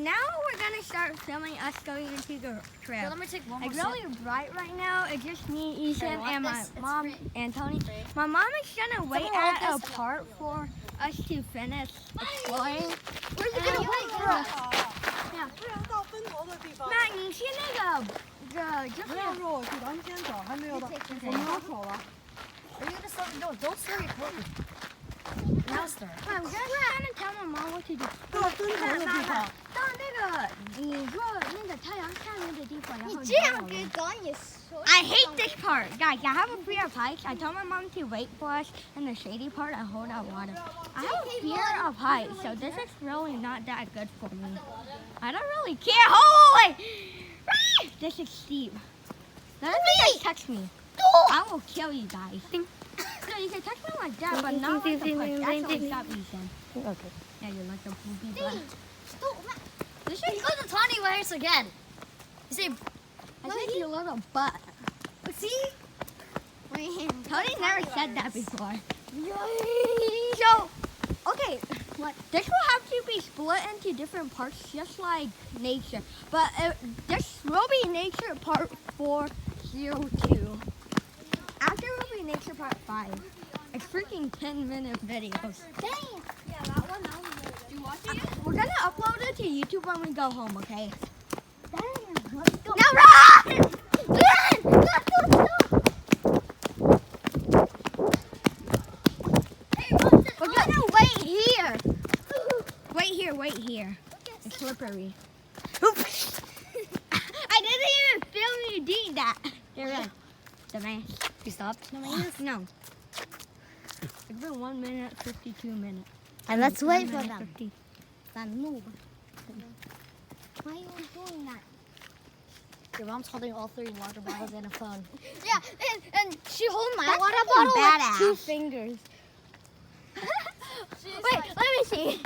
now we're gonna start filming us going into the trail. So let me take one more It's really bright right now. It's just me, Ethan, and my this? It's mom free. and Tony. My mom is gonna wait Someone hold at a this? part for us to finish exploring. Where's it gonna wait for us? 不然到分头的地方。那你去那个就是不要说我去，咱们先走，还没有到，我们要走了。 Are you gonna start? No, don't start recording. Now start. I'm just trying to tell my mom what to do. 到分头的地方。到那个你说那个太阳下面的地方，然后这样给赶也说。 I hate this part, guys. I have a fear of heights. I told my mom to wait for us in the shady part and hold out water. I have a fear of heights, so this is really not that good for me. I don't really care. Holy! This is steep. Let me touch me. I will kill you guys. No, you can touch me like that, but not like the push. Actually, stop, Ethan. Okay. Yeah, you're like a poopy butt. This should go to Tony Wares again. You say, I think you little butt. see? Tony never said that before. So, okay, this will have to be split into different parts, just like nature. But this will be nature part 402. After will be nature part 5. It's freaking 10-minute videos. Dang. Yeah, that one. You watching it? We're gonna upload it to YouTube when we go home, okay? Dang. Let's go. Now run! Run! We're gonna wait here. Wait here. It's slippery. I didn't even film you doing that. You're right. Dumbass. You stopped? No. It's been 1 minute, 52 minutes. And let's wait for 1 them. minute, 50. Then move. Why are you doing that? Your mom's holding all 3 water bottles and a phone. Yeah, and she holds my That's water fucking bottle with 2 badass. fingers. Wait, let me see.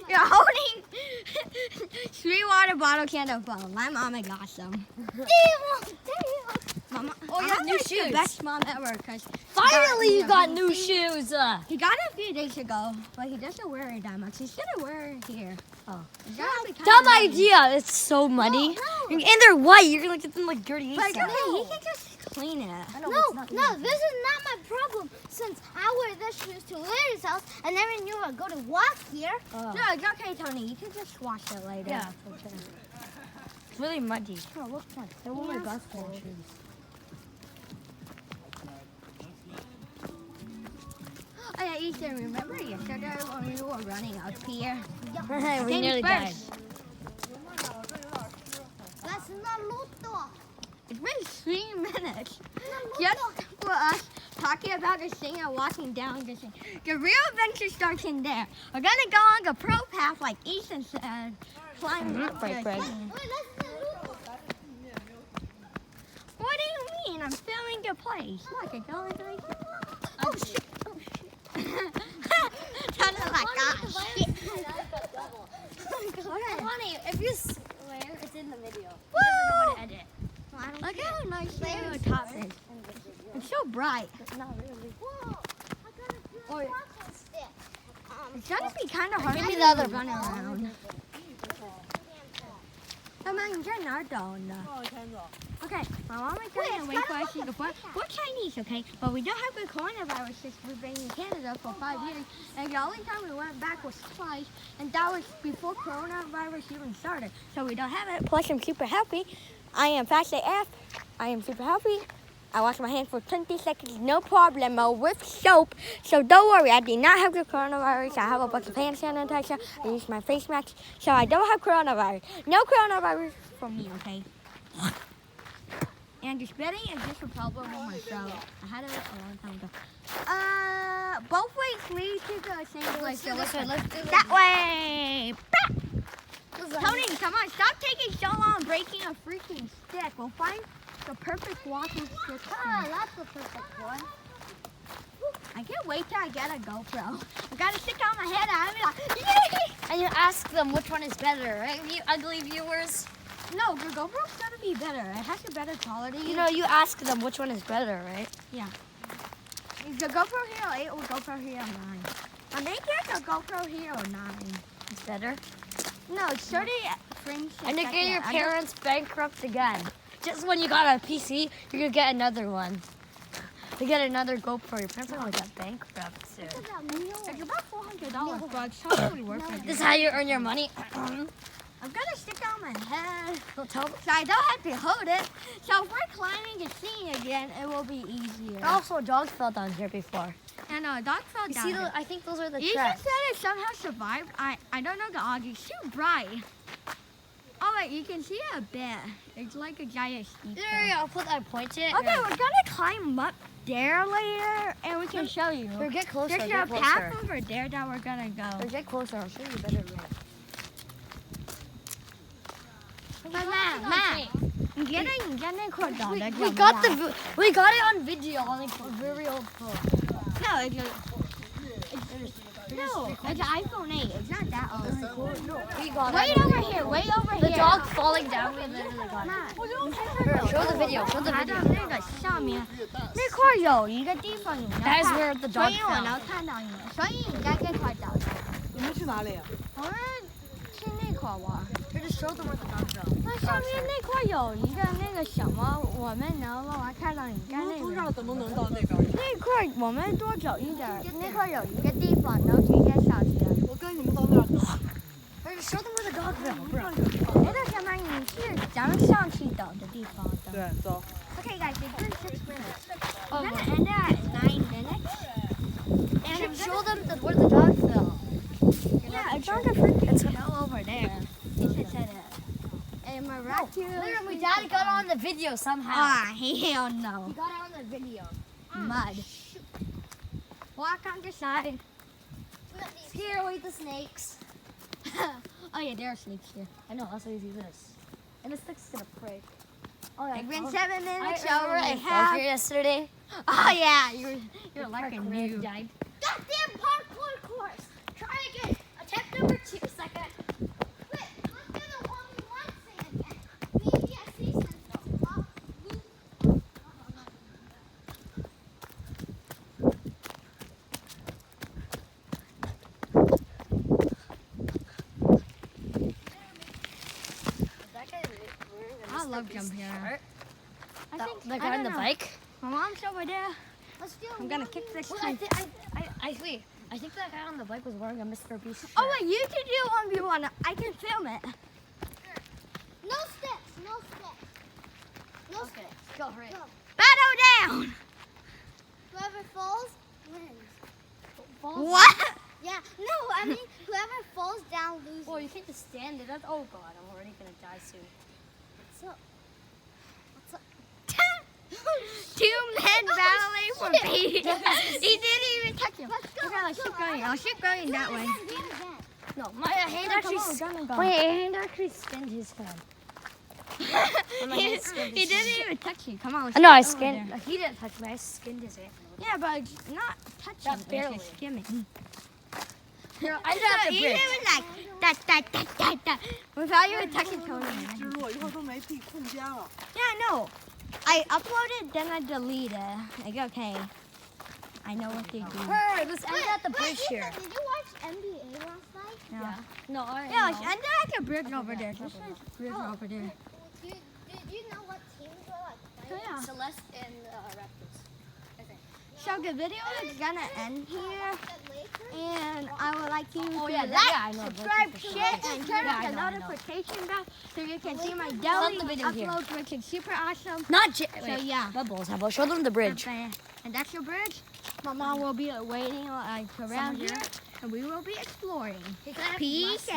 You're holding 3 water bottles and a phone. My mama got some. Mama, Oh, you have new the shoes. best mom ever. Cause Finally, you got new shoes. shoes. He got it a few days ago, but he doesn't wear it that much. He's gonna wear it here. Oh. It's gonna be kinda Dumb muddy. idea. It's so muddy. No. And they're white. You're gonna get them like dirty. But ASAP. okay, he can just clean it. No, this is not my problem since I wear this shoes to Larry's house and never knew I'd go to walk here. Oh. No, it's okay, Tony. You can just wash it later. Yeah. It's really muddy. Oh, look like They're one of my basketball shoes. Oh yeah, Ethan, remember yesterday when we were running up here? we Came nearly died. first. That's Naruto. It's been 3 minutes just for us talking about this thing and walking down this thing. The real adventure starts in there. We're gonna go on the pro path like Ethan said. Climb up Right, the Greg. thing. Wait, that's Naruto. What do you mean? I'm filming the place. Look, it's going like oh shit. Oh shit. Sounded like ah shit. Okay. Honey, if you swear, it's in the video. Woo! Edit. Look how nice the top is. It's so bright. Not really. Whoa, I got a good Or- walking stick. It's gonna be kind of hard Give me to the other run ball. around. Come on, you're not done. 帮我牵走。 Okay, my mom is gonna wait for us to go. We're Chinese, okay? But we don't have the coronavirus since we've been in Canada for 5 years. And the only time we went back was twice. And that was before coronavirus even started. So we don't have it. Plus, I'm super happy. I am fast AF. I am super happy. I wash my hands for 20 seconds, no problemo, with soap. So don't worry, I do not have the coronavirus. I have a bunch of hand sanitizer. I use my face mask. So I don't have coronavirus. No coronavirus for me, okay? And the spitting is just a problem with my throat. I had it a long time ago. Both ways lead to the same place. So Let's do that way. Tony, come on, stop taking so long breaking a freaking stick. We'll find the perfect walking stick. Ah, that's the perfect one. I can't wait till I get a GoPro. I gotta stick on my head and I'm like, yay! And you ask them which one is better, right? You ugly viewers. No, the GoPro's gotta be better. It has a better quality. You know, you ask them which one is better, right? the GoPro Hero 8 or GoPro Hero 9. I think it's a GoPro Hero 9. It's better. No, 30 frames. And to get your parents bankrupt again. Just when you got a PC, you're gonna get another one. To get another GoPro, your parents are gonna get bankrupt soon. It's about $400, but it's totally worth it. This is how you earn your money. I'm gonna stick it on my head Don't tell. so I don't have to hold it. So if we're climbing and seeing again, it will be easier. Also, a dog fell down here before. And a dog fell You down. see, here. I think those are the Ethan tracks. said it somehow survived. I don't know the audio. It's too bright. Oh wait, you can see it a bit. It's like a giant steep. There, I'll put that point it. Okay, we're gonna climb up there later, and we can show you. Here, get closer. There's Get a closer. path over there that we're gonna Here, go. get closer. I'll show you better. But Ma, We got it on video on like a very old phone. No, it's an iPhone 8. It's not that old. We got Wait it. over here. Wait over The here. dog falling down. We literally got it. Here, show the video. Show the 爬 video.到那个上面，那块有一个地方你要 That is 看 where the 所 dog 以我 fell. 能看到你，所以你在这块找的。你们去哪里？我们去那块玩。 Here, just show them where the dog fell. 那上面那块有一个那个什么，我们能不能看到你在那边？从这儿怎么能到那边？那块我们多走一点儿，那块有一个地方能直接上去。我跟你们到那儿走。 Here, just show them where the dog fell. 那个什么，你是咱们上去等的地方的。对，走。 Okay, guys, it's been 6 minutes. We're gonna end at 9 minutes. You And should show them where the dog fell. yeah, it's on the freaking hill over there. Ethan said it. And my raccoon. Literally, my dad got on the video somehow. Ah, hell no. He got it on the video. Mud. Walk on the side. Here, wait the snakes. Oh yeah, there are snakes here. I know, that's why you do this. And the snake's gonna break. Oh, yeah. It's been 7 minutes. I Over. I fell here yesterday. Oh yeah, you're like a Parkour noob. died. Goddamn parkour course. Try again. Attempt number 2. Second. Wait, let's do the 1v1 thing again. Maybe I see something. I love jump here. I think The I guy on don't the know. bike. My mom's over there. Let's do I'm gonna kick this Well, tree. wait. I think that guy on the bike was wearing a Mr. Beast shirt. Oh wait, you can do 1v1. I can film it. No steps. No steps. No steps. Go, hurry. Battle down. Whoever falls wins. What? Yeah. No, I mean whoever falls down loses. Well, you can't just stand it. That's, oh god, I'm already gonna die soon. What's up? What's up? 2 men battling for peace. He didn't even touch him. Okay, let's keep going. I'll keep going that way. Do it again. No, my hand actually. go. My hand actually skinned his hand. He didn't even touch you. Come on. let's No, I get over skinned. there. He didn't touch me. I skinned his hand. Yeah, but it's not touching. That it's barely. just skimming. Here, I did have to You bridge. didn't like that. Without even touching Tony. 植入以后都没地空间了。 Yeah, I know. I uploaded, then I deleted. Like, okay. I know what they do. Alright, let's end at the bridge Ethan, here. did you watch NBA last night? Yeah. No, I Yeah, let's end at the bridge over there. This is bridge over there. Did you know what teams were like playing? Yeah. Celeste and Raptors. I think. So the video is gonna end here. The Lakers? And I would like you to yeah, like, yeah, I know. subscribe, Lakers. share, and turn Yeah, on I the know, I know. notification bell so you can see my Stop daily the video here. uploads, which is super awesome. Not So yeah. Bubbles. How about show them the bridge? And that's your bridge. My mom will be waiting like around here, and we will be exploring. Hey, can I have Peace out.